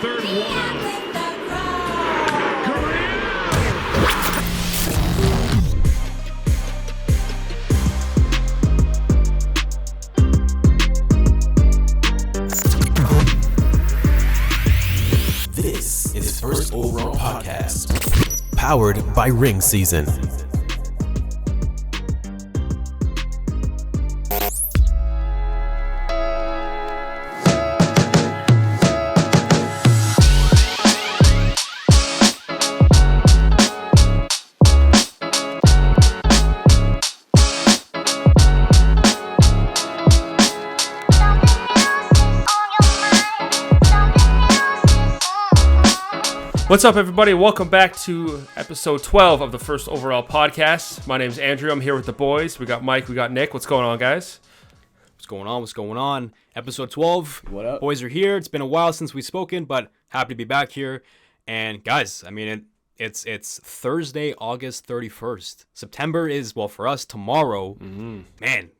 third one. This is First Overall Podcast, powered by RINGSZN. What's up, everybody? Welcome back to episode 12 of the First Overall Podcast. My name's Andrew. I'm here with the boys. We got Mike. We got Nick. What's going on, guys? What's going on? Episode 12. What up? Boys are here. It's been a while since we've spoken, but happy to be back here. And guys, I mean, it's Thursday, August 31st. September is, well, for us, tomorrow. Mm-hmm. Man,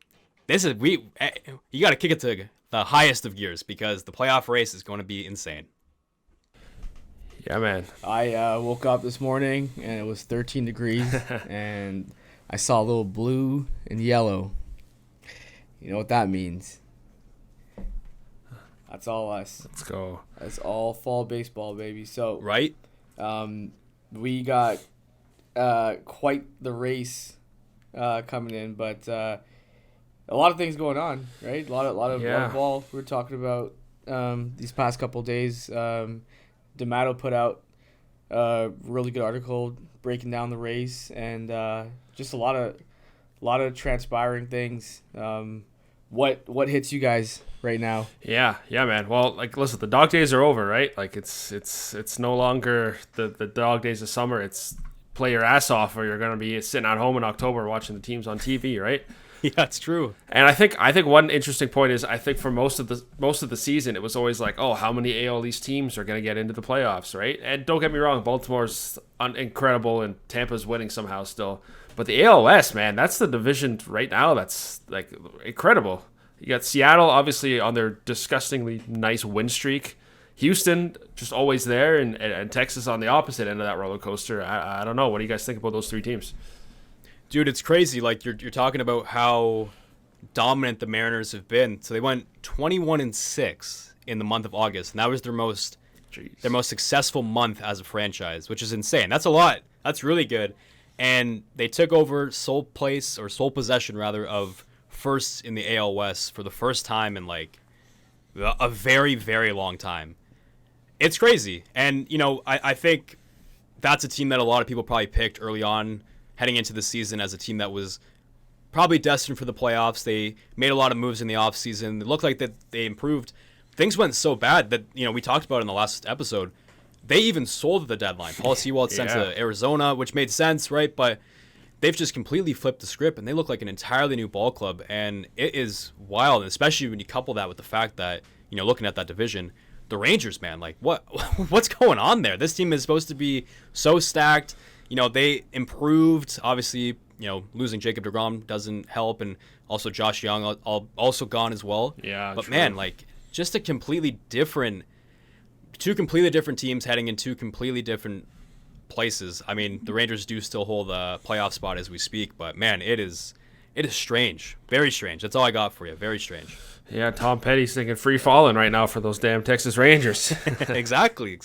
you got to kick it to the highest of gears because the playoff race is going to be insane. Yeah, man. I woke up this morning and it was 13 degrees and I saw a little blue and yellow. You know what that means? That's all us. Let's go. That's all fall baseball, baby. So, Right? we got quite the race coming in, but a lot of things going on, right? A lot of ball. We're talking about these past couple days. D'Amato put out a really good article breaking down the race and just a lot of transpiring things. What hits you guys right now? Yeah, man. Well, like, listen, the dog days are over, right? Like, it's no longer the dog days of summer. It's play your ass off, or you're gonna be sitting at home in October watching the teams on TV, right? Yeah, it's true. And I think one interesting point is, I think for most of the season, it was always like, oh, how many AL East teams are going to get into the playoffs, right? And don't get me wrong, Baltimore's incredible and Tampa's winning somehow still. But the AL West, man, that's the division right now that's like incredible. You got Seattle obviously on their disgustingly nice win streak. Houston just always there, and Texas on the opposite end of that roller coaster. I don't know. What do you guys think about those three teams? Dude, it's crazy. Like, you're talking about how dominant the Mariners have been. So they went 21-6 in the month of August, and that was their most successful month as a franchise, which is insane. That's a lot. That's really good. And they took over sole possession of first in the AL West for the first time in like a very, very long time. It's crazy. And, you know, I think that's a team that a lot of people probably picked early on, heading into the season, as a team that was probably destined for the playoffs. They made a lot of moves in the offseason. It looked like that they improved. Things went so bad that, you know, we talked about in the last episode, they even sold at the deadline. Paul Sewald sent to Arizona, which made sense, right? But they've just completely flipped the script, and they look like an entirely new ball club. And it is wild, especially when you couple that with the fact that, you know, looking at that division, the Rangers, man, like, what's going on there? This team is supposed to be so stacked. You know, they improved. Obviously, you know, losing Jacob deGrom doesn't help, and also Josh Young also gone as well. Yeah, but true. Man, like, just two completely different teams heading in two completely different places. I mean, the Rangers do still hold a playoff spot as we speak, but man, it is strange, very strange. That's all I got for you. Very strange. Yeah, Tom Petty's thinking free falling right now for those damn Texas Rangers. Exactly.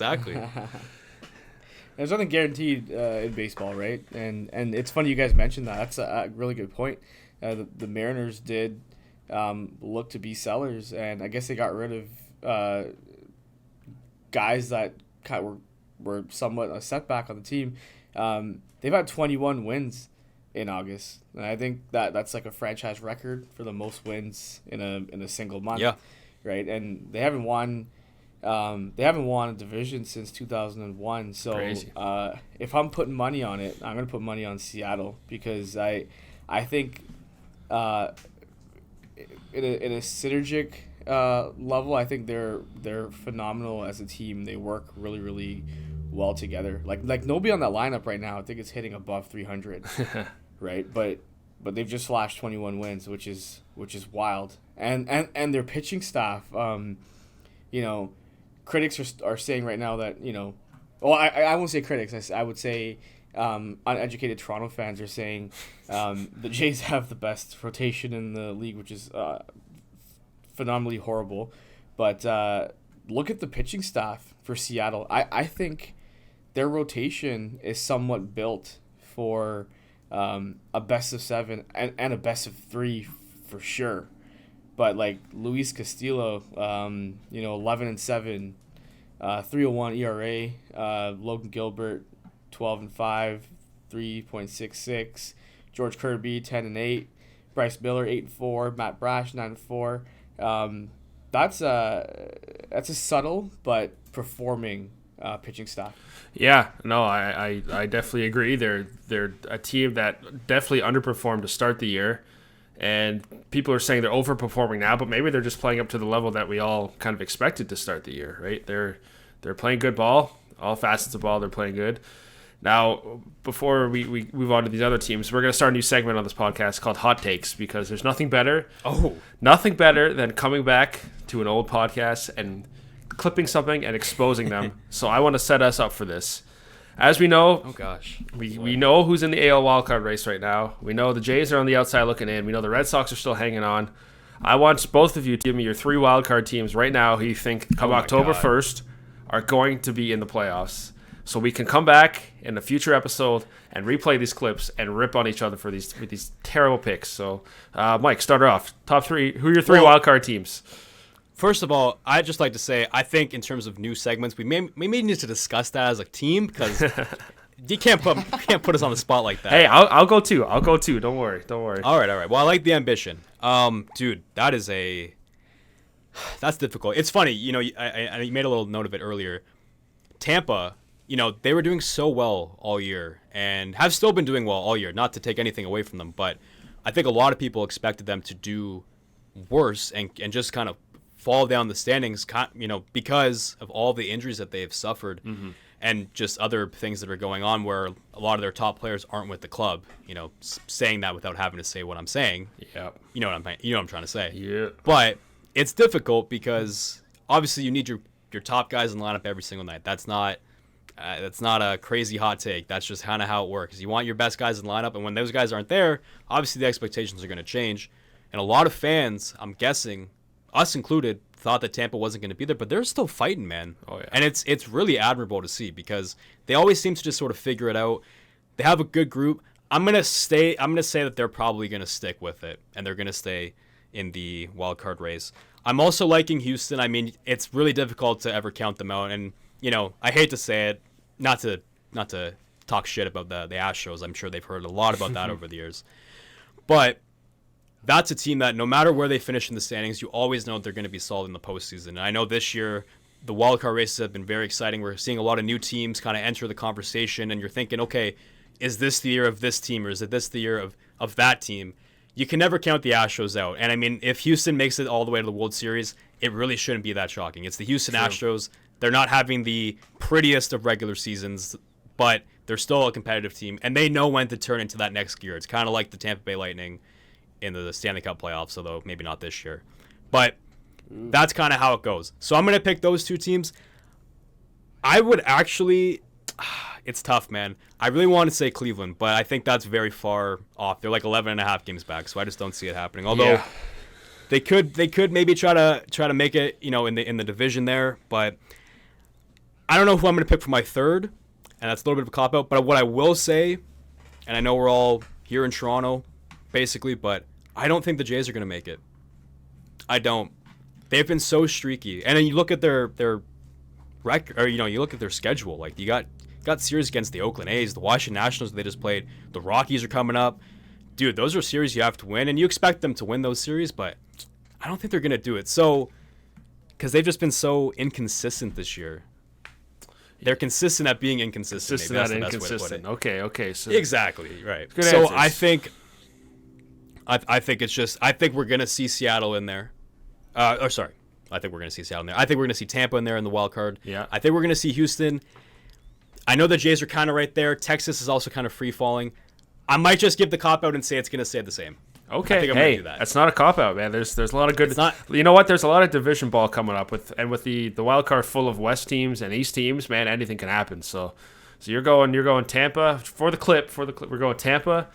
There's nothing guaranteed in baseball, right? And it's funny you guys mentioned that. That's a really good point. The Mariners did look to be sellers, and I guess they got rid of guys that were somewhat a setback on the team. They've had 21 wins in August, and I think that's like a franchise record for the most wins in a single month. Yeah. Right, and they haven't won. They haven't won a division since 2001. So if I'm putting money on it, I'm going to put money on Seattle, because I think in a synergic level, I think they're phenomenal as a team. They work really, really well together. Like nobody on that lineup right now, I think, is hitting above 300, right? But they've just flashed 21 wins, which is wild. And their pitching staff, critics are saying right now that, well, I won't say critics. I would say uneducated Toronto fans are saying the Jays have the best rotation in the league, which is phenomenally horrible. But look at the pitching staff for Seattle. I think their rotation is somewhat built for a best of 7 and a best of 3 for sure. But like Luis Castillo, 11-7, 3.01 ERA. Logan Gilbert, 12-5, 3.66. George Kirby, 10-8. Bryce Miller, 8-4. Matt Brash, 9-4. That's a subtle but performing pitching staff. Yeah, no, I definitely agree. They're a team that definitely underperformed to start the year. And people are saying they're overperforming now, but maybe they're just playing up to the level that we all kind of expected to start the year, right? They're playing good ball, all facets of ball. They're playing good. Now, before we move on to these other teams, we're going to start a new segment on this podcast called Hot Takes, because there's nothing better than coming back to an old podcast and clipping something and exposing them. So I want to set us up for this. As we know, we know who's in the AL wildcard race right now. We know the Jays are on the outside looking in. We know the Red Sox are still hanging on. I want both of you to give me your 3 wildcard teams right now who you think come October 1st are going to be in the playoffs. So we can come back in a future episode and replay these clips and rip on each other for these terrible picks. So, Mike, start her off. Top 3. Who are your 3 wildcard teams? First of all, I'd just like to say, I think in terms of new segments, we may need to discuss that as a team, because you can't put us on the spot like that. Hey, I'll go too. Don't worry. All right. Well, I like the ambition. Dude, that's difficult. It's funny, I made a little note of it earlier. Tampa, they were doing so well all year and have still been doing well all year, not to take anything away from them, but I think a lot of people expected them to do worse and just kind of fall down the standings, because of all the injuries that they have suffered, and just other things that are going on where a lot of their top players aren't with the club. Saying that without having to say what I'm saying. Yeah. You know what I'm trying to say. Yeah. But it's difficult because obviously you need your top guys in the lineup every single night. That's not a crazy hot take. That's just kind of how it works. You want your best guys in the lineup, and when those guys aren't there, obviously the expectations are going to change. And a lot of fans, I'm guessing, us included, thought that Tampa wasn't going to be there, but they're still fighting, man. Oh yeah. And it's really admirable to see, because they always seem to just sort of figure it out. They have a good group. I'm gonna say that they're probably gonna stick with it, and they're gonna stay in the wild card race. I'm also liking Houston. I mean, it's really difficult to ever count them out, and I hate to say it, not to talk shit about the Astros. I'm sure they've heard a lot about that over the years, but that's a team that no matter where they finish in the standings, you always know they're going to be solid in the postseason. And I know this year the wildcard races have been very exciting. We're seeing a lot of new teams kind of enter the conversation, and you're thinking, okay, is this the year of this team, or is it this the year of that team? You can never count the Astros out. And I mean, if Houston makes it all the way to the World Series, it really shouldn't be that shocking. It's the Houston Astros. They're not having the prettiest of regular seasons, but they're still a competitive team, and they know when to turn into that next gear. It's kind of like the Tampa Bay Lightning in the Stanley Cup playoffs, although maybe not this year. But that's kind of how it goes. So I'm going to pick those 2 teams. I would actually... It's tough, man. I really want to say Cleveland, but I think that's very far off. They're like 11.5 games back, so I just don't see it happening. Although they could maybe try to make it, in the division there, but I don't know who I'm going to pick for my 3rd, and that's a little bit of a cop-out. But what I will say, and I know we're all here in Toronto, basically, but I don't think the Jays are going to make it. I don't. They've been so streaky, and then you look at their record, or you look at their schedule. Like, you got series against the Oakland A's, the Washington Nationals they just played, the Rockies are coming up. Dude, those are series you have to win, and you expect them to win those series, but I don't think they're going to do it. So, because they've just been so inconsistent this year. They're consistent at being inconsistent. Maybe that's the best way to put it. Okay. So exactly, right. Good so answers. I think we're going to see Seattle in there. I think we're going to see Seattle in there. I think we're going to see Tampa in there in the wild card. Yeah. I think we're going to see Houston. I know the Jays are kind of right there. Texas is also kind of free falling. I might just give the cop out and say it's going to stay the same. Okay, I think I'm gonna do that. That's not a cop out, man. There's a lot of good. It's not. You know what? There's a lot of division ball coming up with the wild card full of West teams and East teams. Man, anything can happen. So you're going Tampa for the clip. We're going Tampa,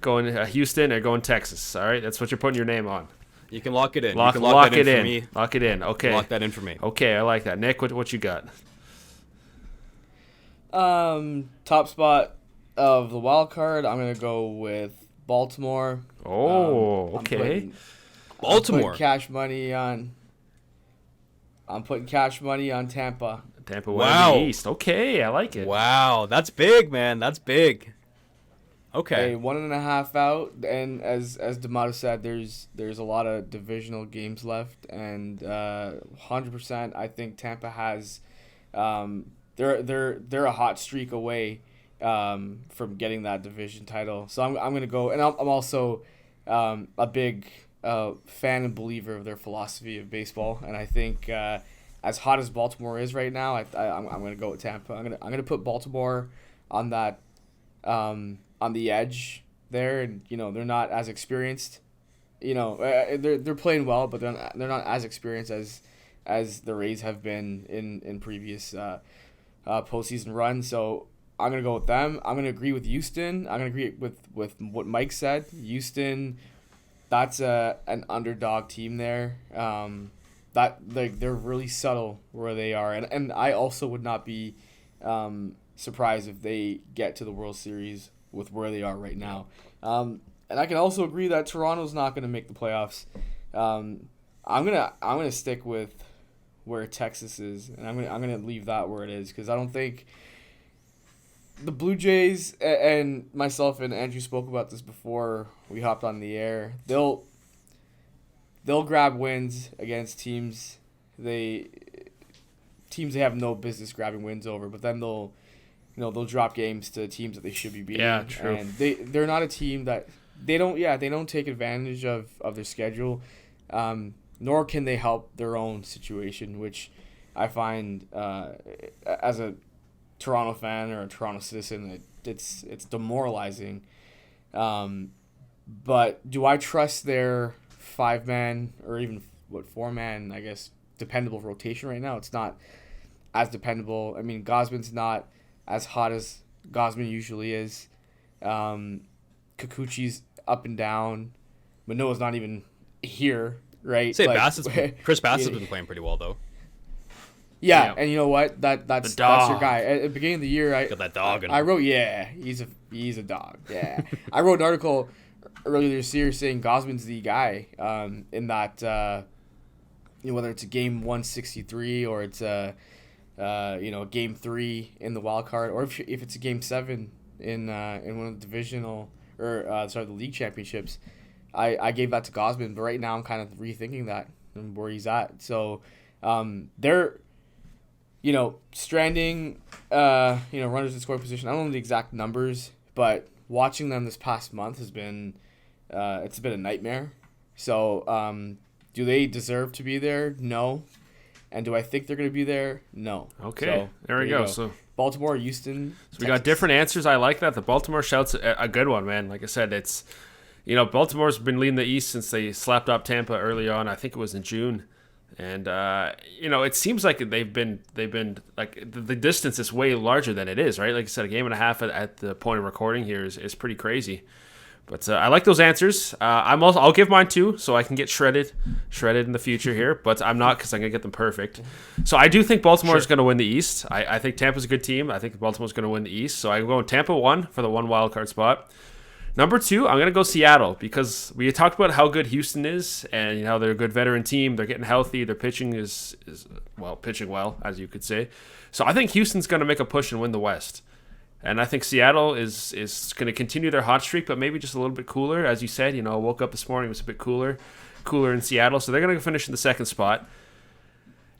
going Houston, and going Texas. All right, that's what you're putting your name on. You can lock it in. Lock that it in. For me. Lock it in. Okay. Lock that in for me. Okay, I like that. Nick, what you got? Top spot of the wild card, I'm gonna go with Baltimore. Oh, okay. Baltimore. I'm putting cash money on Tampa. Tampa wow. The East. Okay, I like it. Wow, that's big, man. That's big. Okay. Hey, 1.5 out, and as D'Amato said, there's a lot of divisional games left, and 100%. I think Tampa has, they're a hot streak away from getting that division title. So I'm gonna go, and I'm also a big fan and believer of their philosophy of baseball, and I think as hot as Baltimore is right now, I'm gonna go with Tampa. I'm gonna put Baltimore on that on the edge there, and they're not as experienced. They're playing well, but they're not as experienced as the Rays have been in previous postseason runs. So I'm gonna go with them. I'm gonna agree with Houston. I'm gonna agree with what Mike said. Houston, that's an underdog team there. They're really subtle where they are, and I also would not be surprised if they get to the World Series with where they are right now. And I can also agree that Toronto's not gonna make the playoffs. I'm gonna stick with where Texas is, and I'm gonna leave that where it is, because I don't think the Blue Jays, and myself and Andrew spoke about this before we hopped on the air. They'll grab wins against teams they have no business grabbing wins over, but then they'll drop games to teams that they should be beating. Yeah, true. And they're not a team that they don't take advantage of their schedule, nor can they help their own situation, which I find as a Toronto fan or a Toronto citizen, it's demoralizing. But do I trust their 5-man or even 4-man, I guess, dependable rotation right now? It's not as dependable. I mean, Gosman's not as hot as Gosman usually is. Kikuchi's up and down. Manoah's not even here, right? Chris Bassett's been playing pretty well though. Yeah, and you know what? That's your guy. At the beginning of the year, got that dog. I wrote, he's a dog. Yeah, I wrote an article earlier this year saying Gosman's the guy. In that, whether it's a game 163 or it's a game 3 in the wild card, or if it's a game 7 in one of the divisional the league championships, I gave that to Gosman. But right now I'm kind of rethinking that and where he's at. So they're stranding runners in scoring position. I don't know the exact numbers, but watching them this past month has been it's been a nightmare. So do they deserve to be there? No. And do I think they're going to be there? No. Okay, so, there we go. So Baltimore, Houston, so we got different answers. I like that. The Baltimore shout's a good one, man. Like I said, it's Baltimore's been leading the East since they slapped up Tampa early on. I think it was in June. And it seems like they've been like the distance is way larger than it is, right? Like I said, a game and a half at the point of recording here is pretty crazy. But I like those answers. I'll give mine too, so I can get shredded in the future here. But I'm not, because I'm gonna get them perfect. So I do think Baltimore is going to win the East. I think Tampa's a good team. I think Baltimore's going to win the East. So I'm going Tampa 1 for the 1 wild card spot. Number 2, I'm going to go Seattle, because we talked about how good Houston is, and how they're a good veteran team. They're getting healthy. Their pitching is pitching well, as you could say. So I think Houston's going to make a push and win the West. And I think Seattle is going to continue their hot streak, but maybe just a little bit cooler. As you said, I woke up this morning, it was a bit cooler in Seattle. So they're going to finish in the 2nd spot.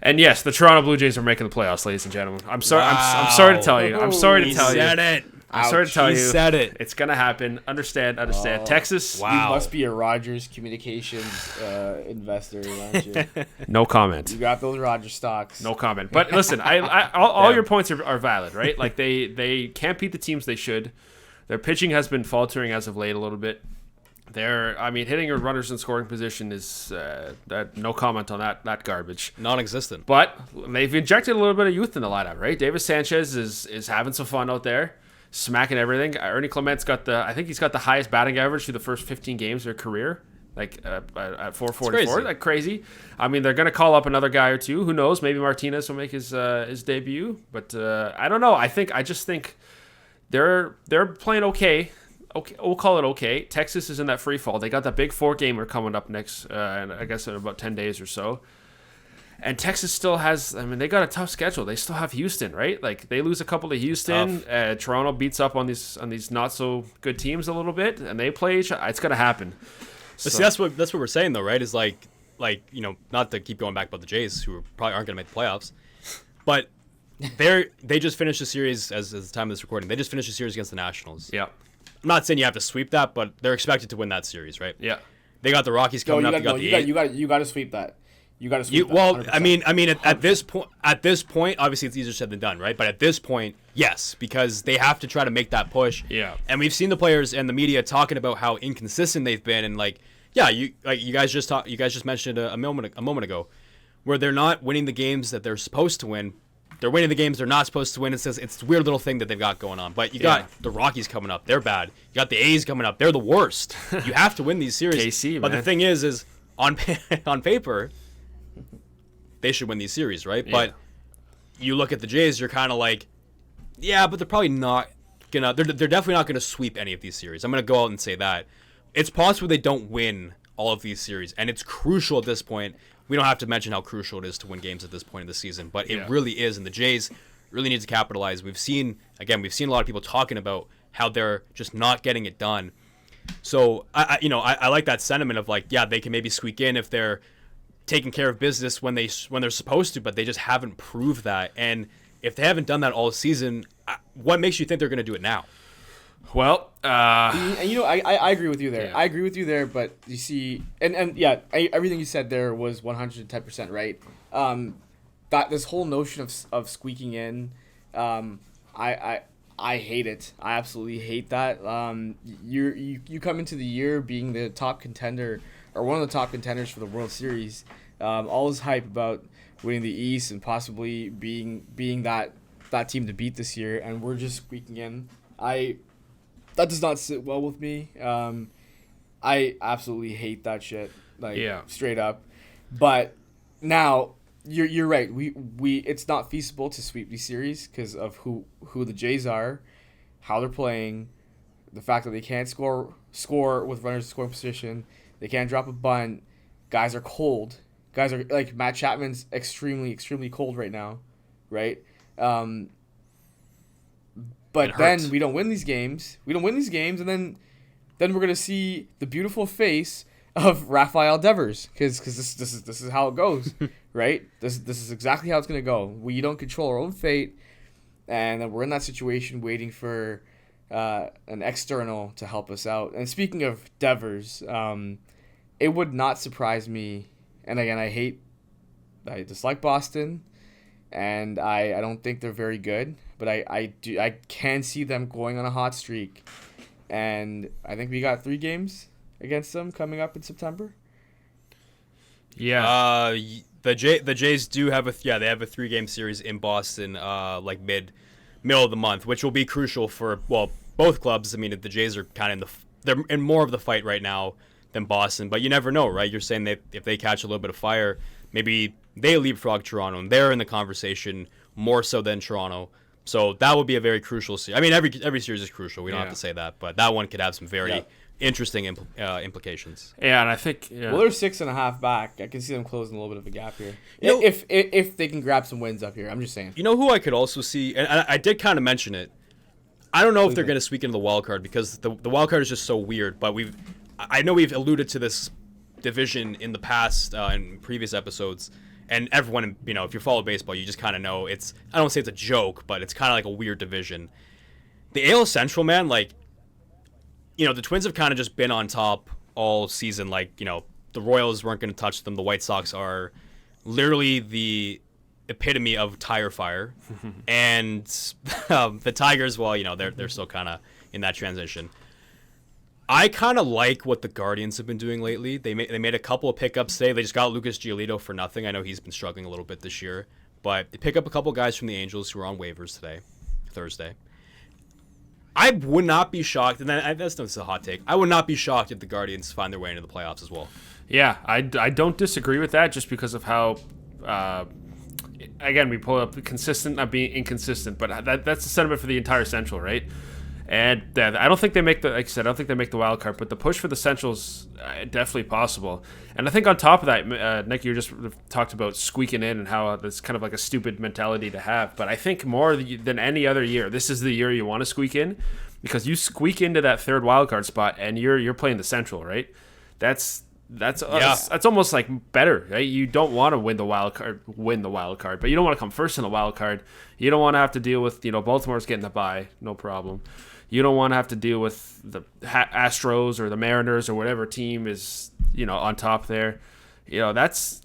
And yes, the Toronto Blue Jays are making the playoffs, ladies and gentlemen. I'm sorry. Wow. I'm sorry to tell you. I'm sorry to tell you. Said it. I'm sorry to tell you. Said it. It's gonna happen. Understand. Texas. Wow. You must be a Rogers Communications investor, aren't you? No comment. You got those Rogers stocks. No comment. But listen, all your points are valid, right? Like they can't beat the teams they should. Their pitching has been faltering as of late a little bit. hitting your runners in scoring position is no comment on that garbage. Non-existent. But they've injected a little bit of youth in the lineup, right? Davis Sanchez is having some fun out there, smacking everything. Ernie Clement's I think he's got the highest batting average through the first 15 games of their career, like at 444. Like crazy. I mean, they're going to call up another guy or two. Who knows? Maybe Martinez will make his debut. But I don't know. I just think they're playing okay. Okay, we'll call it okay. Texas is in that free fall. They got that big 4-gamer coming up next, and I guess in about 10 days or so. And Texas still has, they got a tough schedule. They still have Houston, right? Like, they lose a couple to Houston. Toronto beats up on these not so good teams a little bit, and they play each other. It's going to happen. But see, that's what we're saying though, right? Is like not to keep going back about the Jays, who probably aren't going to make the playoffs, but they just finished a series as the time of this recording. They just finished a series against the Nationals. Yeah. I'm not saying you have to sweep that, but they're expected to win that series, right? Yeah. They got the Rockies coming up. You got to sweep that. You got to sweep that. Well, 100%. at this point, obviously it's easier said than done, right? But at this point, yes, because they have to try to make that push. Yeah. And we've seen the players and the media talking about how inconsistent they've been, and you guys just mentioned a moment ago, where they're not winning the games that they're supposed to win. They're winning the games they're not supposed to win. It's a weird little thing that they've got going on. But you got the Rockies coming up. They're bad. You got the A's coming up. They're the worst. You have to win these series. KC, but man. the thing is on paper, they should win these series, right? Yeah. But you look at the Jays, you're kind of like, yeah, but they're probably not gonna. They're definitely not gonna sweep any of these series. I'm gonna go out and say that. It's possible they don't win all of these series, and it's crucial at this point. We don't have to mention how crucial it is to win games at this point in the season, but it really is, and the Jays really need to capitalize. We've seen a lot of people talking about how they're just not getting it done. So I like that sentiment of they can maybe squeak in if they're taking care of business when they're supposed to, but they just haven't proved that. And if they haven't done that all season, what makes you think they're going to do it now? Well, I agree with you there. Yeah. I agree with you there, but you see, everything you said there was 110% right. That this whole notion of squeaking in, I hate it. I absolutely hate that. You come into the year being the top contender or one of the top contenders for the World Series. All this hype about winning the East and possibly being that team to beat this year, and we're just squeaking in. That does not sit well with me. I absolutely hate that shit. Straight up. But now you're right. We it's not feasible to sweep these series because of who the Jays are, how they're playing, the fact that they can't score with runners in scoring position, they can't drop a bunt. Guys are cold. Guys are like Matt Chapman's extremely extremely cold right now, right? But then we don't win these games. And then we're gonna see the beautiful face of Rafael Devers, because this is how it goes, right? This is exactly how it's gonna go. We don't control our own fate, and then we're in that situation waiting for an external to help us out. And speaking of Devers, it would not surprise me. And again, I dislike Boston, and I don't think they're very good. But I can see them going on a hot streak, and I think we got 3 games against them coming up in September. Yeah. The Jays do have they have a 3-game series in Boston, middle of the month, which will be crucial for both clubs. I mean, the Jays are kind of they're in more of the fight right now than Boston, but you never know, right? You're saying that if they catch a little bit of fire, maybe they leapfrog Toronto, and they're in the conversation more so than Toronto. So that would be a very crucial series. I mean, every series is crucial. We don't have to say that, but that one could have some very interesting implications. Yeah, and I think well, they're 6.5 back. I can see them closing a little bit of a gap here. If they can grab some wins up here, I'm just saying. You know who I could also see, and I did kind of mention it. I don't know if they're going to squeak into the wild card because the wild card is just so weird. But I know we've alluded to this division in the past in previous episodes. And everyone, if you follow baseball, you just kind of know I don't say it's a joke, but it's kind of like a weird division. The AL Central, man, the Twins have kind of just been on top all season. The Royals weren't going to touch them. The White Sox are literally the epitome of tire fire. And the Tigers, they're still kind of in that transition. I kind of like what the Guardians have been doing lately. They made a couple of pickups today. They just got Lucas Giolito for nothing. I know he's been struggling a little bit this year. But they pick up a couple guys from the Angels who are on waivers today, Thursday. I would not be shocked, and that's a hot take. I would not be shocked if the Guardians find their way into the playoffs as well. Yeah, I don't disagree with that just because of how, again, we pull up consistent, not being inconsistent, but that's the sentiment for the entire Central, right? And I don't think they make like I said, I don't think they make the wild card, but the push for the Central's definitely possible. And I think on top of that, Nick, you just talked about squeaking in and how that's kind of like a stupid mentality to have. But I think more than any other year, this is the year you want to squeak in, because you squeak into that third wild card spot and you're playing the Central, right? That's almost like better, right? You don't want to win the wild card, but you don't want to come first in the wild card. You don't want to have to deal with Baltimore's getting a bye, no problem. You don't want to have to deal with the Astros or the Mariners or whatever team is, on top there. That's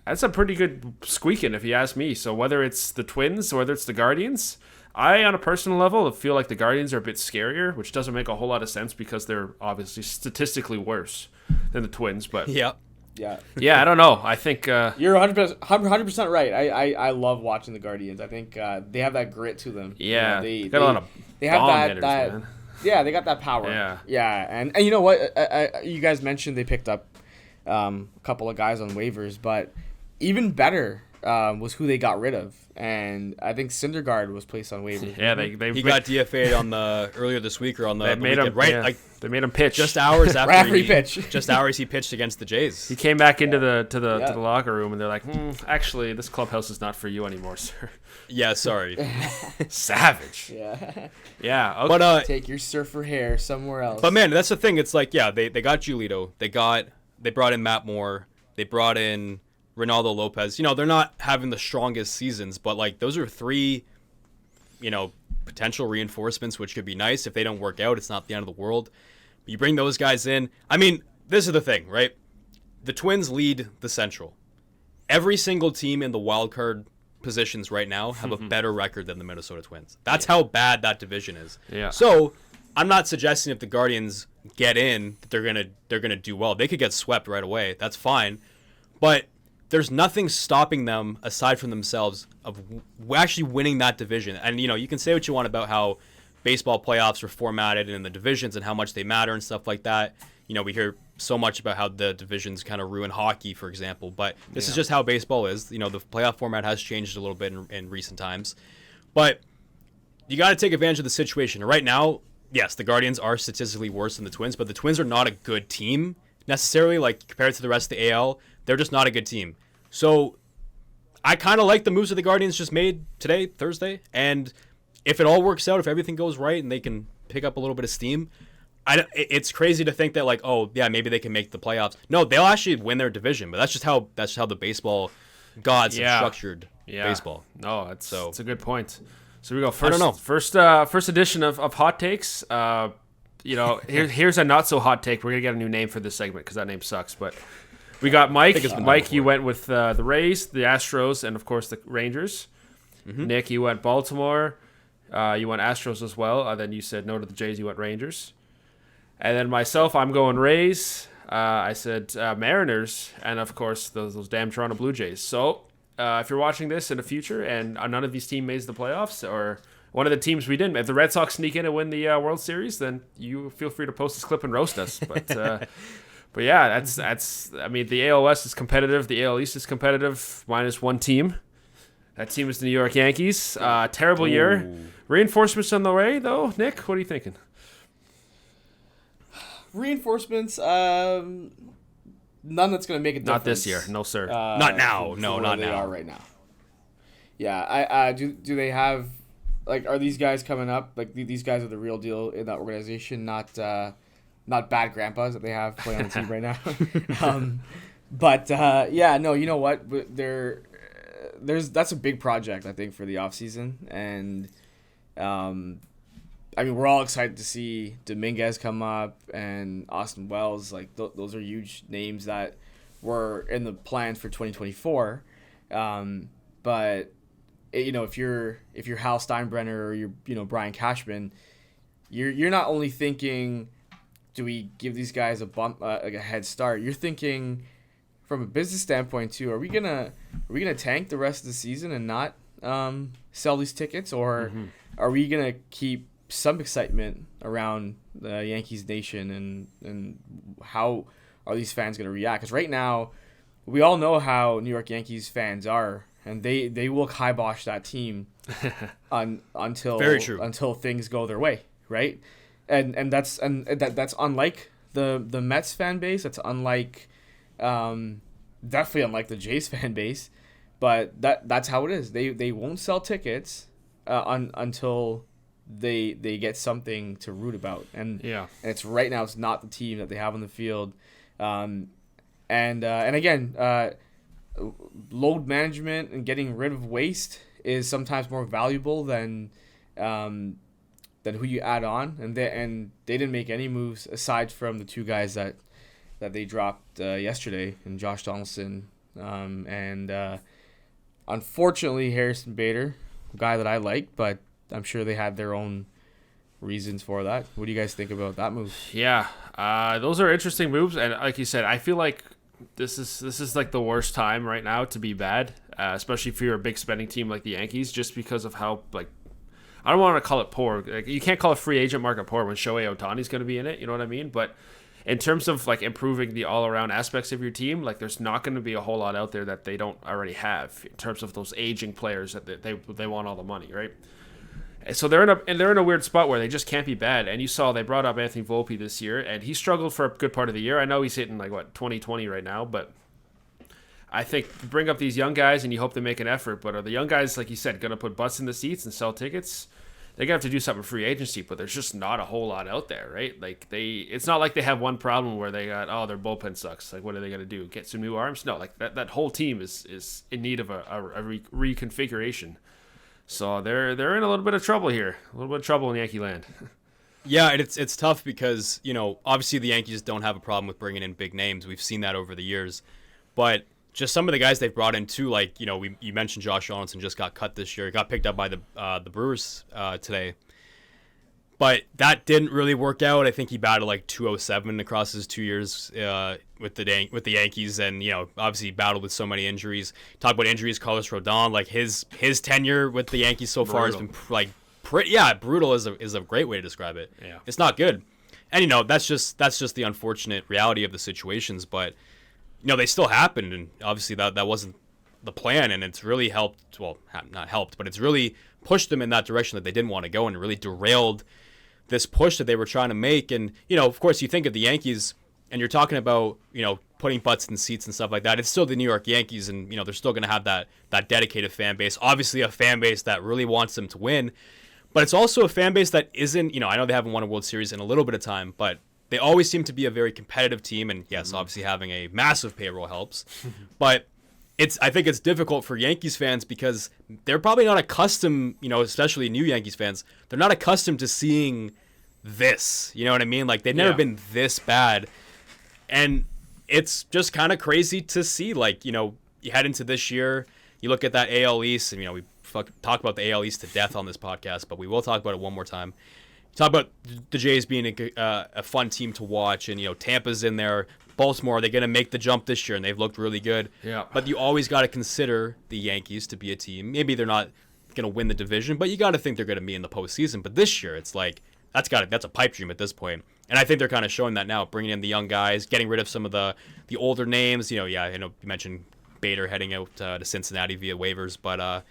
a pretty good squeaking if you ask me. So whether it's the Twins or whether it's the Guardians, I, on a personal level, feel like the Guardians are a bit scarier, which doesn't make a whole lot of sense because they're obviously statistically worse than the Twins. But yeah, I don't know. I think you're 100% right. I love watching the Guardians. I think they have that grit to them. Yeah, they got a lot of they have hitters, that man. Yeah, they got that power. Yeah, and you know what? You guys mentioned they picked up a couple of guys on waivers, but even better was who they got rid of. And I think Syndergaard was placed on waivers. Yeah, he got DFA'd on the earlier this week or on the weekend, right? Yeah, they made him pitch just hours after he he pitched against the Jays. He came back into the locker room and they're like, actually, this clubhouse is not for you anymore, sir. Yeah, sorry. Savage. Yeah. Okay. But take your surfer hair somewhere else. But man, that's the thing. It's like, they got Giolito. They brought in Matt Moore. They brought in Ronaldo Lopez. They're not having the strongest seasons, but like those are three, potential reinforcements, which could be nice. If they don't work out, it's not the end of the world. But you bring those guys in. I mean, this is the thing, right? The Twins lead the Central. Every single team in the wild card positions right now have a better record than the Minnesota Twins. That's how bad that division is. Yeah. So I'm not suggesting if the Guardians get in that they're gonna do well. They could get swept right away. That's fine. But there's nothing stopping them aside from themselves of actually winning that division. And, you can say what you want about how baseball playoffs are formatted and the divisions and how much they matter and stuff like that. We hear so much about how the divisions kind of ruin hockey, for example. But this is just how baseball is. The playoff format has changed a little bit in recent times. But you got to take advantage of the situation. Right now, yes, the Guardians are statistically worse than the Twins, but the Twins are not a good team necessarily, like compared to the rest of the AL. They're just not a good team. So I kind of like the moves that the Guardians just made today, Thursday. And if it all works out, if everything goes right and they can pick up a little bit of steam, it's crazy to think that maybe they can make the playoffs. No, they'll actually win their division, but that's just how the baseball gods have structured baseball. No, it's a good point. So we go first. I don't know. First edition of Hot Takes. Here's a not so hot take. We're gonna get a new name for this segment because that name sucks. But we got Mike. Mike, you went with the Rays, the Astros, and of course the Rangers. Mm-hmm. Nick, you went Baltimore. You went Astros as well. Then you said no to the Jays. You went Rangers. And then myself, I'm going Rays. I said Mariners, and of course those damn Toronto Blue Jays. So if you're watching this in the future and none of these teams made the playoffs, or one of the teams we didn't, if the Red Sox sneak in and win the World Series, then you feel free to post this clip and roast us. But yeah, that's. I mean, the AL West is competitive. The AL East is competitive. Minus one team. That team is the New York Yankees. Terrible year. Reinforcements on the way, though. Nick, what are you thinking? Reinforcements, none that's going to make a difference. Not this year, no sir. Not now. No, not they now. Are right now. Yeah, do they have are these guys coming up? These guys are the real deal in that organization, not bad grandpas that they have playing on the team right now. No, you know what? That's a big project I think for the offseason, and we're all excited to see Dominguez come up and Austin Wells. Those are huge names that were in the plans for 2024. But if you're Hal Steinbrenner or you're Brian Cashman, you're not only thinking do we give these guys a bump, like a head start? You're thinking from a business standpoint too. Are we gonna tank the rest of the season and not sell these tickets, or are we gonna keep some excitement around the Yankees Nation and how are these fans gonna react? Because right now, we all know how New York Yankees fans are, and they will kibosh that team until things go their way, right? And that's unlike the Mets fan base. That's unlike definitely unlike the Jays fan base, but that's how it is. They won't sell tickets until they get something to root about, and it's right now it's not the team that they have on the field, and again, load management and getting rid of waste is sometimes more valuable than who you add on, and they didn't make any moves aside from the two guys that they dropped yesterday, and Josh Donaldson, and unfortunately Harrison Bader, a guy that I like, but I'm sure they had their own reasons for that. What do you guys think about that move? Yeah, those are interesting moves, and like you said, I feel like this is like the worst time right now to be bad, especially if you're a big spending team like the Yankees, just because of how, like, I don't want to call it poor. Like, you can't call a free agent market poor when Shohei Ohtani's going to be in it. You know what I mean? But in terms of like improving the all-around aspects of your team, like there's not going to be a whole lot out there that they don't already have in terms of those aging players that they want all the money, right? And so they're in a weird spot where they just can't be bad. And you saw they brought up Anthony Volpe this year, and he struggled for a good part of the year. I know he's hitting like 2020 right now, but I think you bring up these young guys and you hope they make an effort. But are the young guys, like you said, going to put butts in the seats and sell tickets? They're going to have to do something free agency, but there's just not a whole lot out there, right? Like it's not like they have one problem where they got, their bullpen sucks. Like, what are they going to do? Get some new arms? No, like that whole team is in need of a reconfiguration. So they're in a little bit of trouble here, a little bit of trouble in Yankee land. Yeah, and it's tough because, obviously the Yankees don't have a problem with bringing in big names. We've seen that over the years. But just some of the guys they've brought in too, like, you mentioned Josh Donaldson just got cut this year. He got picked up by the Brewers today. But that didn't really work out. I think he batted like 207 across his 2 years with the Yankees, and obviously he battled with so many injuries. Talk about injuries, Carlos Rodon, like his tenure with the Yankees so far has been brutal is a great way to describe it. Yeah, it's not good, and that's just the unfortunate reality of the situations. But they still happened, and obviously that wasn't the plan, and it's really helped. Well, not helped, but it's really pushed them in that direction that they didn't want to go, and it really derailed this push that they were trying to make. And of course, you think of the Yankees, and you're talking about putting butts in seats and stuff like that. It's still the New York Yankees, and they're still going to have that dedicated fan base. Obviously, a fan base that really wants them to win, but it's also a fan base that isn't. I know they haven't won a World Series in a little bit of time, but they always seem to be a very competitive team. And yes, obviously having a massive payroll helps, but I think it's difficult for Yankees fans because they're probably not accustomed, especially new Yankees fans, they're not accustomed to seeing this. You know what I mean? Like, they've never been this bad. And it's just kind of crazy to see. Like, you head into this year, you look at that AL East, and, we talk about the AL East to death on this podcast, but we will talk about it one more time. Talk about the Jays being a fun team to watch, and, Tampa's in there. Baltimore, are they going to make the jump this year? And they've looked really good. Yeah. But you always got to consider the Yankees to be a team. Maybe they're not going to win the division, but you got to think they're going to be in the postseason. But this year, it's like that's a pipe dream at this point. And I think they're kind of showing that now, bringing in the young guys, getting rid of some of the older names. I know you mentioned Bader heading out to Cincinnati via waivers, but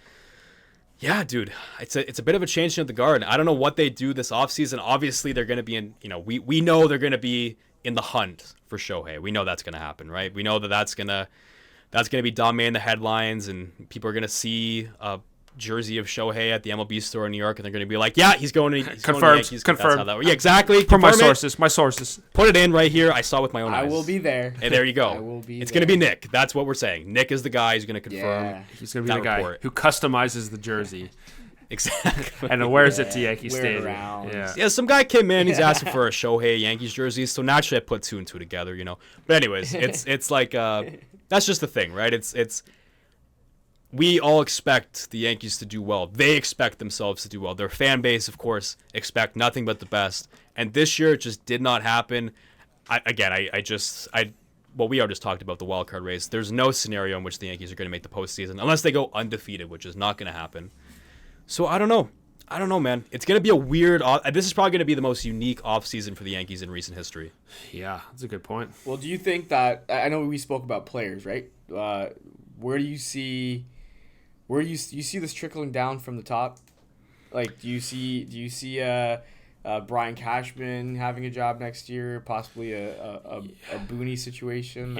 yeah, dude, it's a bit of a change in the guard. I don't know what they do this offseason. Obviously, they're going to be in. We know they're going to be in the hunt for Shohei. We know that's going to happen, right? We know that's going to be dominating the headlines, and people are going to see a jersey of Shohei at the MLB store in New York, and they're going to be like, yeah, he's going to Confirmed. Going to the Yankees. Confirmed. Yeah, exactly. For my sources. Put it in right here. I saw with my own eyes. I will be there. Hey, there you go. I will be It's going to be Nick. That's what we're saying. Nick is the guy who's going to confirm. Yeah. He's going to be the guy who customizes the jersey. Exactly. And wears it to Yankee wear it Stadium. around. Yeah, some guy came in. He's asking for a Shohei Yankees jersey. So naturally, I put two and two together. But anyways, it's like that's just the thing, right? It's we all expect the Yankees to do well. They expect themselves to do well. Their fan base, of course, expect nothing but the best. And this year, it just did not happen. Well, we already just talked about the wild card race. There's no scenario in which the Yankees are going to make the postseason unless they go undefeated, which is not going to happen. So I don't know, man. It's going to be a weird. This is probably going to be the most unique offseason for the Yankees in recent history. Yeah, that's a good point. Well, do you think that, I know we spoke about players, right? Where do you see this trickling down from the top? Like, do you see Brian Cashman having a job next year, possibly a Booney situation?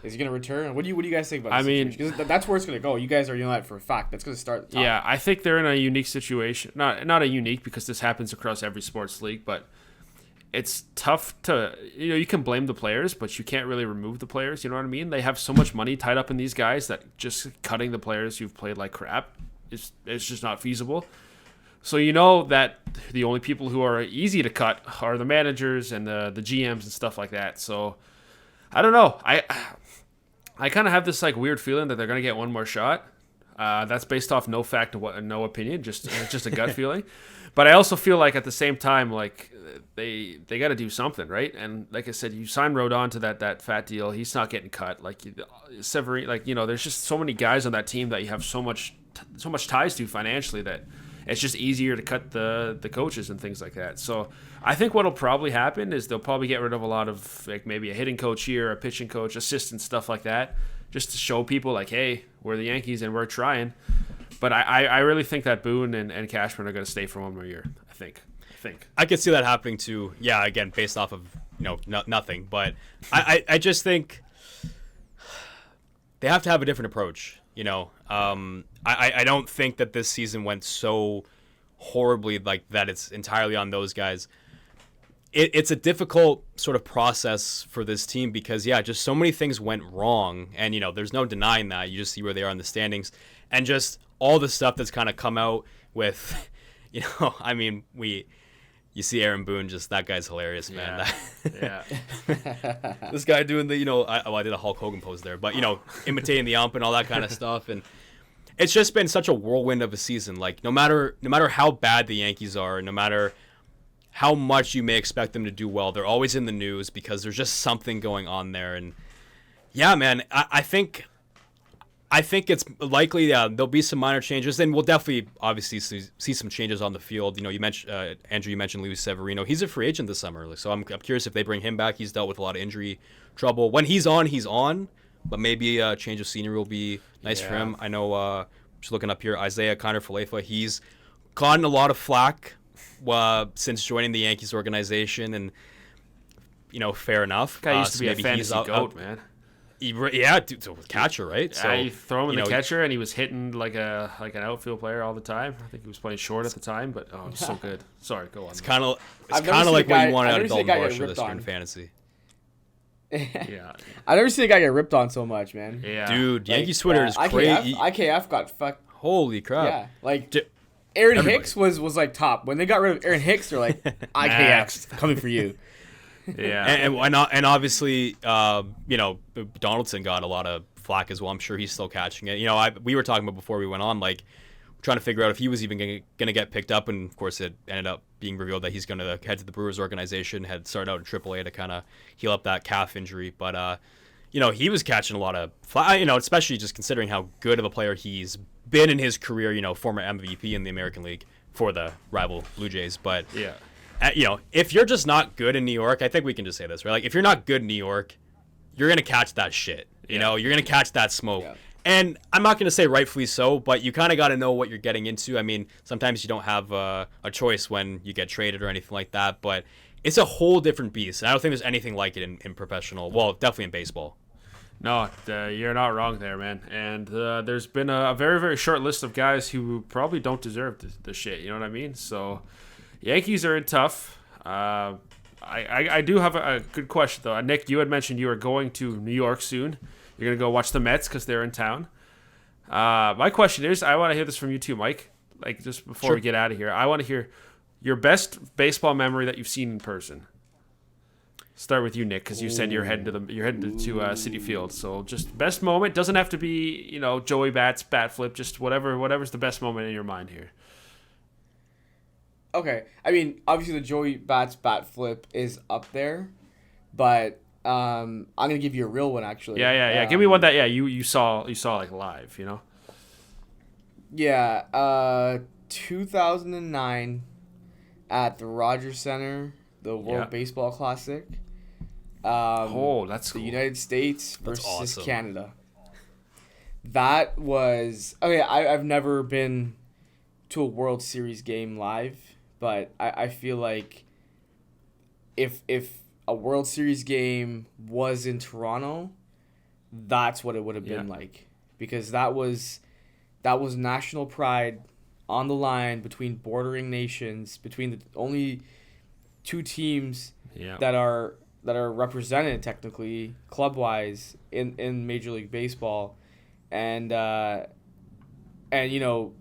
Is he going to return? What do you guys think about this situation? 'Cause that's where it's going to go. You guys already know that for a fact. That's going to start at the top. Yeah, I think they're in a unique situation. Not a unique, because this happens across every sports league, but it's tough to, you can blame the players, but you can't really remove the players. You know what I mean? They have so much money tied up in these guys that just cutting the players who've played like crap it's just not feasible. So that the only people who are easy to cut are the managers and the GMs and stuff like that. So I don't know. I kind of have this like weird feeling that they're gonna get one more shot. That's based off no fact, no opinion, just a gut feeling. But I also feel like at the same time, like they got to do something, right? And like I said, you sign Rodon to that fat deal. He's not getting cut. Like Severino, there's just so many guys on that team that you have so much ties to financially that it's just easier to cut the coaches and things like that. So I think what'll probably happen is they'll probably get rid of a lot of like maybe a hitting coach here, a pitching coach, assistant, stuff like that, just to show people like, hey, we're the Yankees and we're trying. But I really think that Boone and Cashman are going to stay for one more year. I think. I could see that happening too. Yeah, again, based off of nothing. But I just think they have to have a different approach. I don't think that this season went so horribly like that. It's entirely on those guys. It's a difficult sort of process for this team because just so many things went wrong, and there's no denying that. You just see where they are in the standings, and just all the stuff that's kind of come out with, you see Aaron Boone, just that guy's hilarious, man. Yeah. This guy doing the, I did a Hulk Hogan pose there, but imitating the ump and all that kind of stuff, and it's just been such a whirlwind of a season. Like no matter how bad the Yankees are, no matter how much you may expect them to do well, they're always in the news because there's just something going on there. And yeah, man, I think it's likely there'll be some minor changes, and we'll definitely obviously see some changes on the field. You mentioned Andrew. You mentioned Luis Severino. He's a free agent this summer, so I'm curious if they bring him back. He's dealt with a lot of injury trouble. When he's on, but maybe a change of scenery will be nice for him. I know. Just looking up here, Isaiah Kiner-Falefa. He's gotten a lot of flack since joining the Yankees organization, and fair enough. Guy used to be a fantasy goat, man. Yeah, dude, catcher, right? So you throw him in the catcher, and he was hitting like an outfield player all the time. I think he was playing short at the time, but it was so good. Sorry, go on. It's kind of like what you want out of Dalton Varsho this year in fantasy. Yeah, I've never seen a guy get ripped on so much, man. Yeah, dude, Yankees Twitter is crazy. IKF got fucked. Holy crap! Yeah, like Aaron Hicks was like top. When they got rid of Aaron Hicks, they're like IKF coming for you. Yeah, and obviously, Donaldson got a lot of flack as well. I'm sure he's still catching it. We were talking about before we went on, like trying to figure out if he was even going to get picked up, and of course, it ended up being revealed that he's going to head to the Brewers organization. Had started out in AAA to kind of heal up that calf injury, but he was catching a lot of flack. Especially just considering how good of a player he's been in his career. Former MVP in the American League for the rival Blue Jays, but yeah. If you're just not good in New York, I think we can just say this, right? Like, if you're not good in New York, you're going to catch that shit. You're going to catch that smoke. Yeah. And I'm not going to say rightfully so, but you kind of got to know what you're getting into. I mean, sometimes you don't have a choice when you get traded or anything like that, but it's a whole different beast. And I don't think there's anything like it in professional, well, definitely in baseball. No, you're not wrong there, man. And there's been a very, very short list of guys who probably don't deserve the shit. You know what I mean? So Yankees are in tough. I do have a good question, though. Nick, you had mentioned you are going to New York soon. You're going to go watch the Mets because they're in town. My question is, I want to hear this from you too, Mike. Like, just before we get out of here, I want to hear your best baseball memory that you've seen in person. Start with you, Nick, because you said you're heading to Citi Field. So just best moment. Doesn't have to be Joey Bat's bat flip. Just whatever's the best moment in your mind here. Okay, I mean obviously the Joey Bat's bat flip is up there, but I'm gonna give you a real one actually. Yeah. Give me one that you saw like live. Yeah, 2009 at the Rogers Center, the World Baseball Classic. That's cool. The United States versus awesome. Canada. That was okay. I've never been to a World Series game live, but I feel like if a World Series game was in Toronto, that's what it would have been like, because that was national pride on the line between bordering nations, between the only two teams that are represented technically club wise in Major League Baseball, and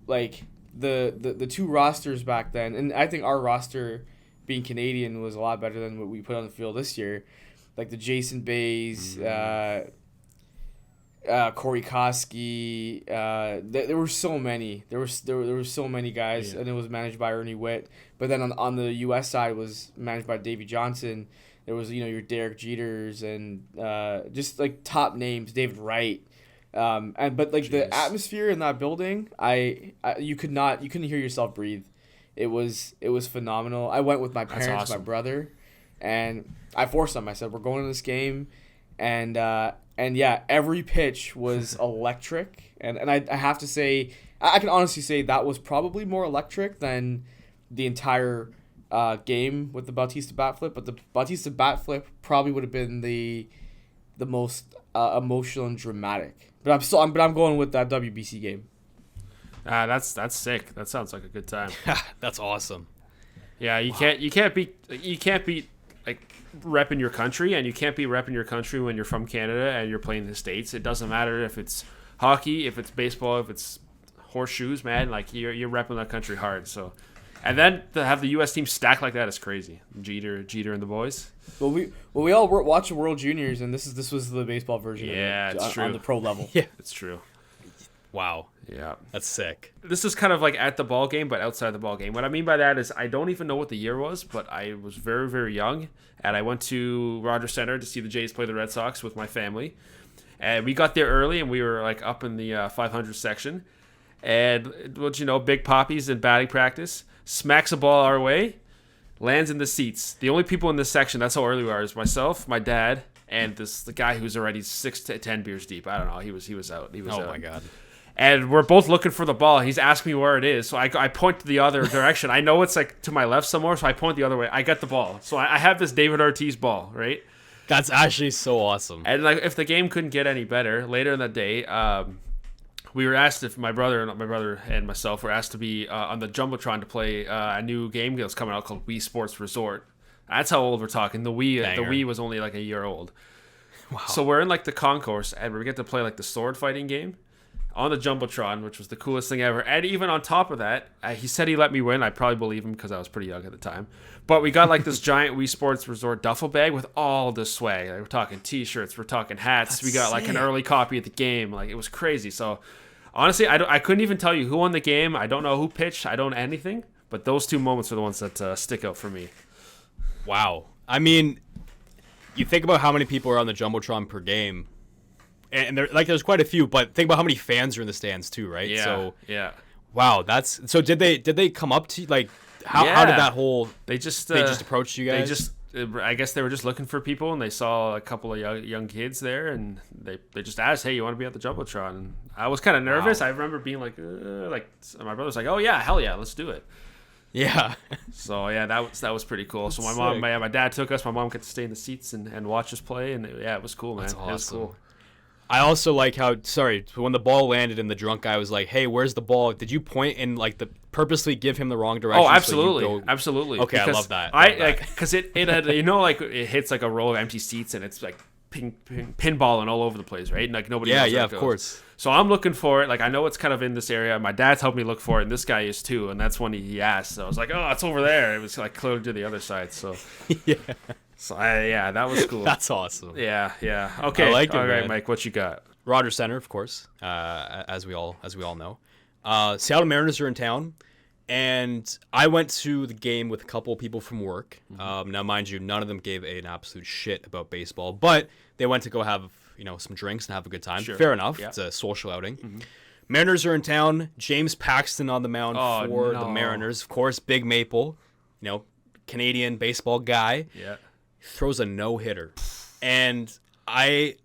like the two rosters back then, and I think our roster being Canadian was a lot better than what we put on the field this year, like the Jason Bays, Corey Koski, there were so many. There were so many guys, and it was managed by Ernie Witt. But then on the U.S. side was managed by Davey Johnson. There was your Derek Jeters and just like top names, David Wright. But the atmosphere in that building, you couldn't hear yourself breathe. It was phenomenal. I went with my parents, my brother, and I forced them. I said, we're going to this game, and every pitch was electric. And I have to say, I can honestly say that was probably more electric than the entire game with the Bautista bat flip. But the Bautista bat flip probably would have been the most emotional and dramatic. But I'm going with that WBC game. That's sick. That sounds like a good time. That's awesome. Yeah, you can't beat like repping your country, and you can't be repping your country when you're from Canada and you're playing the States. It doesn't matter if it's hockey, if it's baseball, if it's horseshoes, man. Like you're repping that country hard. So, and then to have the U.S. team stacked like that is crazy. Jeter and the boys. Well, we all watched the World Juniors, and this was the baseball version. Yeah, of it, it's true. On the pro level. Yeah, it's true. Wow. Yeah. That's sick. This is kind of like at the ball game, but outside the ball game. What I mean by that is I don't even know what the year was, but I was very, very young, and I went to Rogers Center to see the Jays play the Red Sox with my family. And we got there early, and we were like up in the 500 section. And, Big Poppies in batting practice smacks a ball our way, lands in the seats. The only people in this section, that's how early we are, is myself, my dad, and the guy who's already 6 to 10 beers deep. I don't know. He was out. Oh my God. And we're both looking for the ball. He's asking me where it is. So I point to the other direction. I know it's like to my left somewhere, so I point the other way. I got the ball. So I have this David Ortiz ball, right? That's actually so awesome. And like, if the game couldn't get any better, later in the day, we were asked if my brother and myself were asked to be on the Jumbotron to play a new game that was coming out called Wii Sports Resort. That's how old we're talking. The Wii was only like a year old. Wow. So we're in like the concourse, and we get to play like the sword fighting game on the Jumbotron, which was the coolest thing ever. And even on top of that, he said he let me win. I probably believe him because I was pretty young at the time. But we got like this giant Wii Sports Resort duffel bag with all the swag. Like, we're talking T-shirts, we're talking hats. We got like an early copy of the game. Like, it was crazy. So honestly, I couldn't even tell you who won the game. I don't know who pitched. I don't know anything. But those two moments are the ones that stick out for me. Wow. I mean, you think about how many people are on the Jumbotron per game. And there's quite a few, but think about how many fans are in the stands too, right? Yeah. So yeah. Wow, so did they come up to like how did that whole they just approached you guys? I guess they were just looking for people, and they saw a couple of young kids there, and they just asked, "Hey, you want to be at the Jumbotron?" And I was kind of nervous. Wow. I remember being like my brother's like, "Oh yeah, hell yeah, let's do it." Yeah. So yeah, that was pretty cool. So my dad took us. My mom got to stay in the seats and watch us play, and it was cool, man. That's awesome. It was cool. I also like how when the ball landed and the drunk guy was like, "Hey, where's the ball?" Did you point and like purposely give him the wrong direction? Oh, absolutely, absolutely. Okay, I love that. Because it had like it hits like a row of empty seats, and it's like pinballing all over the place, right? And like nobody. Yeah, of course. So I'm looking for it. Like, I know it's kind of in this area. My dad's helped me look for it, and this guy is too. And that's when he asked. So I was like, "Oh, it's over there." It was like clearly to the other side. So yeah. So that was cool. That's awesome. Yeah. Okay. I like it, all right, man. Mike, what you got? Rogers Center, of course, as we all know. Seattle Mariners are in town, and I went to the game with a couple of people from work. Now, mind you, none of them gave an absolute shit about baseball, but they went to go have some drinks and have a good time. Sure. Fair enough. Yeah. It's a social outing. Mariners are in town. James Paxton on the mound for the Mariners. Of course, Big Maple, Canadian baseball guy. Yeah. Throws a no-hitter. And I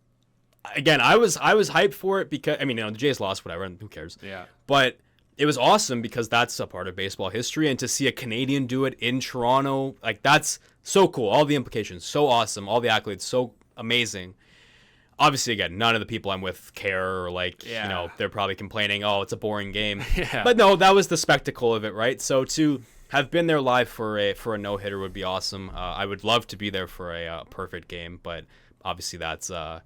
was hyped for it because, the Jays lost, whatever, and who cares? Yeah. But it was awesome because that's a part of baseball history, and to see a Canadian do it in Toronto, that's so cool. All the implications, so awesome. All the accolades, so amazing. Obviously, again, none of the people I'm with care or they're probably complaining, oh, it's a boring game. Yeah. But no, that was the spectacle of it, right? So to have been there live for a no-hitter would be awesome. I would love to be there for a perfect game, but obviously that's the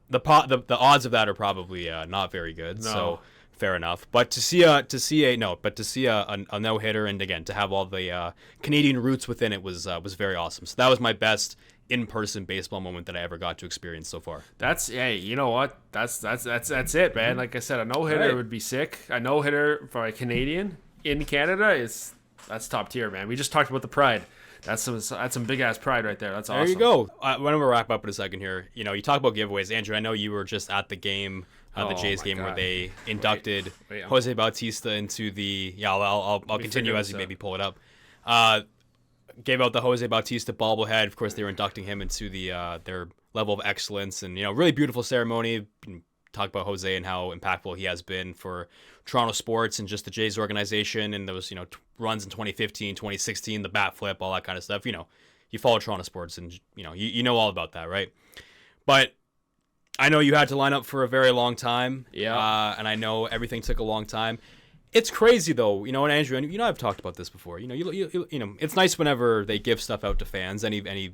odds of that are probably not very good. No. So fair enough. But to see a no-hitter, and again to have all the Canadian roots within it was very awesome. So that was my best in-person baseball moment that I ever got to experience so far. You know what? That's it, man. Like I said, a no-hitter would be sick. A no-hitter for a Canadian in Canada that's top tier, man. We just talked about the pride. That's some big ass pride right there. That's awesome. There you go. When we wrap up in a second here, you talk about giveaways. Andrew, I know you were just at the game, the Jays game, where they inducted Jose Bautista into the. Yeah, I'll continue as you maybe pull it up. Gave out the Jose Bautista bobblehead. Of course, they were inducting him into their level of excellence, and really beautiful ceremony. Talk about Jose and how impactful he has been for Toronto sports and just the Jays organization, and those runs in 2015, 2016, the bat flip, all that kind of stuff. You follow Toronto sports, and you know all about that, right? But I know you had to line up for a very long time. Yeah. And I know everything took a long time. It's crazy though, and Andrew, and I've talked about this before. It's nice whenever they give stuff out to fans. Any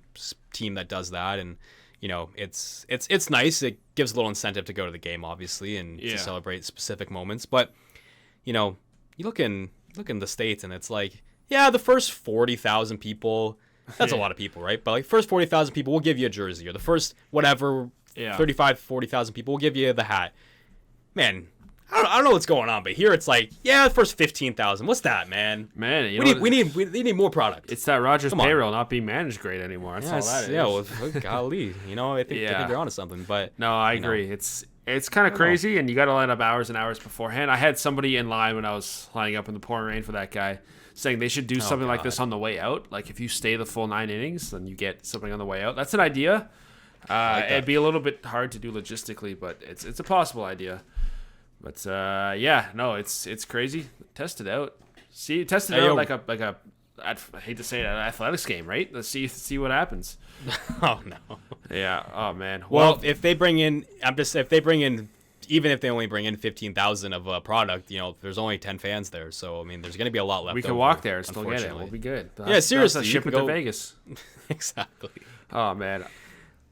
team that does that, and it's nice. It gives a little incentive to go to the game, obviously, and to celebrate specific moments. But you look in the States, and it's like, the first 40,000 people. That's a lot of people, right? But first 40,000 people, we'll give you a jersey, or the first 40,000 people, we'll give you the hat. Man, I don't know what's going on, but here it's like, the first 15,000. What's that, man? Man, we need more product. It's that Rogers payroll not being managed great anymore. That's all that is. Yeah, well, golly, I think they're onto something. But no, I agree. It's kind of crazy, and you got to line up hours and hours beforehand. I had somebody in line when I was lining up in the pouring rain for that guy, saying they should do something like this on the way out. Like if you stay the full 9 innings, then you get something on the way out. That's an idea. It'd be a little bit hard to do logistically, but it's a possible idea. But it's crazy. Test it out. Test it out like a I hate to say it, an athletics game, right? Let's see what happens. Oh no. Yeah. Oh man. Well, if they bring in, even if they only bring in 15,000 of a product, there's only 10 fans there, so there's going to be a lot left. We can walk there and still get it. We'll be good. Seriously, ship it to Vegas. Exactly. Oh man.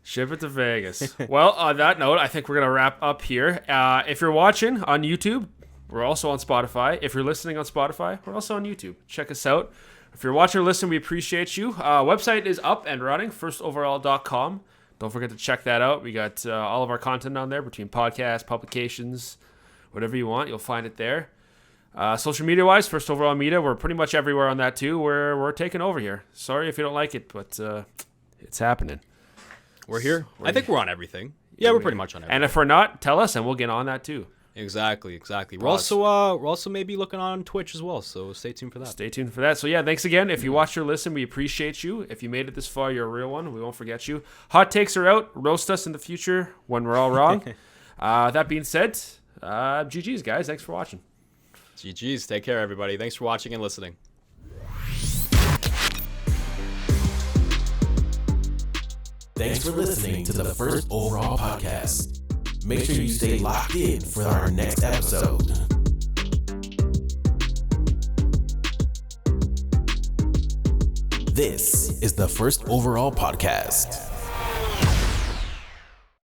Ship it to Vegas. Well, on that note, I think we're going to wrap up here. If you're watching on YouTube, we're also on Spotify. If you're listening on Spotify, we're also on YouTube. Check us out. If you're watching or listening, we appreciate you. Website is up and running, firstoverall.com. Don't forget to check that out. We got all of our content on there between podcasts, publications, whatever you want. You'll find it there. Social media-wise, First Overall Media, we're pretty much everywhere on that too. We're taking over here. Sorry if you don't like it, but it's happening. We're here. I think we're on everything. Yeah, we're pretty much on everything. And if we're not, tell us, and we'll get on that too. Exactly. We're also maybe looking on Twitch as well, so stay tuned for that. So yeah, thanks again. If you watched or listened, we appreciate you. If you made it this far, you're a real one. We won't forget you. Hot takes are out. Roast us in the future when we're all wrong. That being said, GG's guys. Thanks for watching. GG's. Take care, everybody. Thanks for watching and listening. Thanks for listening to the First Overall Podcast. Make sure you stay locked in for our next episode. This is the First Overall Podcast.